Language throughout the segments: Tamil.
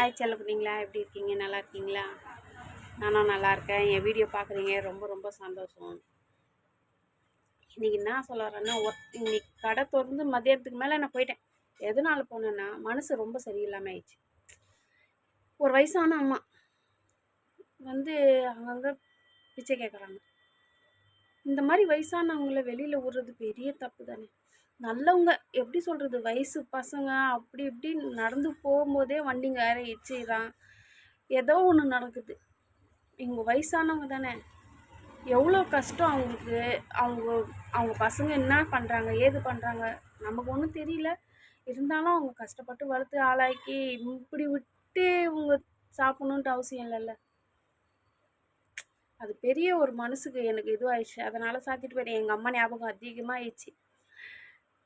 ஹாய் செல்லக்குட்டிங்களா, எப்படி இருக்கீங்க? நல்லா இருக்கீங்களா? நானும் நல்லா இருக்கேன். என் வீடியோ பார்க்குறீங்க, ரொம்ப ரொம்ப சந்தோஷம். இன்றைக்கி என்ன சொல்ல வரேன்னா, இன்னைக்கு கடை திறந்து மதியானத்துக்கு மேலே நான் போயிட்டேன். எதனால் போனேன்னா, மனசு ரொம்ப சரியில்லாமல் ஆயிடுச்சு. ஒரு வயசான அம்மா வந்து அங்கங்கே பிச்சை கேட்குறாங்க. இந்த மாதிரி வயசானவங்கள வெளியில் விடுறது பெரிய தப்பு தானே. நல்லவங்க எப்படி சொல்கிறது, வயசு பசங்க அப்படி இப்படி நடந்து போகும்போதே வண்டிங்க வேற எச்சிடுறான், ஏதோ ஒன்று நடக்குது. இவங்க வயசானவங்க தானே, எவ்வளோ கஷ்டம் அவங்களுக்கு. அவங்க அவங்க பசங்க என்ன பண்ணுறாங்க, ஏது பண்ணுறாங்க நமக்கு ஒன்றும் தெரியல. இருந்தாலும் அவங்க கஷ்டப்பட்டு வளர்த்து ஆளாக்கி இப்படி விட்டு இவங்க சாப்பிடணுன்ட்டு அவசியம் இல்லைல்ல. அது பெரிய ஒரு மனசுக்கு எனக்கு இதுவாகிடுச்சு. அதனால் சாத்திட்டு போயிட்டேன். எங்கள் அம்மா ஞாபகம் அதிகமாக ஆயிடுச்சு.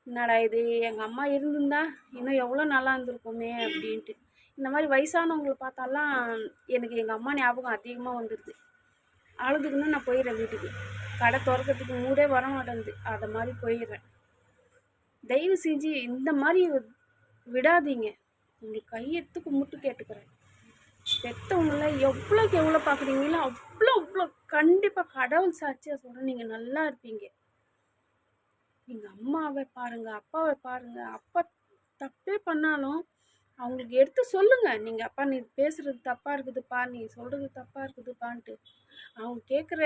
என்னடா இது, எங்கள் அம்மா இருந்திருந்தா இன்னும் எவ்வளோ நல்லா இருந்திருக்குமே அப்படின்ட்டு. இந்த மாதிரி வயசானவங்களை பார்த்தாலாம் எனக்கு எங்கள் அம்மா ஞாபகம் அதிகமாக வந்துடுது. அழுதுக்குன்னு நான் போயிடுறேன் வீட்டுக்கு. கடை திறக்கிறதுக்கு மூடே வர மாட்டேங்குது. அதை மாதிரி போயிடுறேன். தயவு செஞ்சு இந்த மாதிரி விடாதீங்க. உங்களுக்கு கையெடுத்து கும்பிட்டு கேட்டுக்கிறேன். பெற்றவங்கள எவ்வளோக்கு எவ்வளோ பார்க்குறீங்களோ அவ்வளோ அவ்வளோ கண்டிப்பாக கடவுள் சாட்சியாக சொல்கிறேன், நீங்கள் நல்லா இருப்பீங்க. நீங்கள் அம்மாவை பாருங்கள், அப்பாவை பாருங்கள். அப்பா தப்பே பண்ணாலும் அவங்களுக்கு எடுத்து சொல்லுங்கள். நீங்கள் அப்பா நீ பேசுகிறது தப்பாக இருக்குதுப்பா, நீ சொல்கிறது தப்பாக இருக்குதுப்பான்ட்டு அவங்க கேட்குற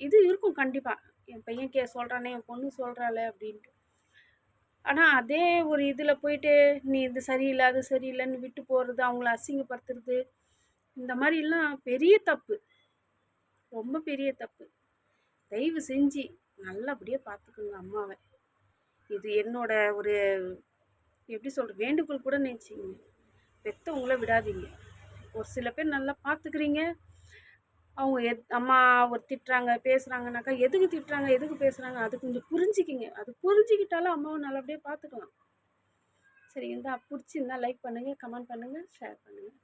இது இருக்கும் கண்டிப்பாக. என் பையன் சொல்கிறானே, என் பொண்ணு சொல்கிறாளே அப்படின்ட்டு. ஆனால் அதே ஒரு இதில் போயிட்டு நீ இது சரியில்லை அது சரியில்லைன்னு விட்டு போகிறது, அவங்கள அசிங்கப்படுத்துறது, இந்த மாதிரிலாம் பெரிய தப்பு, ரொம்ப பெரிய தப்பு. தயவு செஞ்சு நல்லபடியாக பார்த்துக்குங்க அம்மாவை. இது என்னோட ஒரு எப்படி சொல்கிறது வேண்டுகோள் கூட நினச்சிங்க. பெற்றவங்கள விடாதீங்க. ஒரு சில பேர் நல்லா பார்த்துக்கிறீங்க, அவங்க அம்மா ஒரு திட்டுறாங்க பேசுகிறாங்கனாக்கா எதுக்கு திட்டுறாங்க எதுக்கு பேசுகிறாங்க அது கொஞ்சம் புரிஞ்சுக்கிங்க. அது புரிஞ்சுக்கிட்டாலும் அம்மாவை நல்லபடியாக பார்த்துக்கலாம். சரிங்களா? பிடிச்சிருந்தா லைக் பண்ணுங்கள், கமெண்ட் பண்ணுங்கள், ஷேர் பண்ணுங்கள்.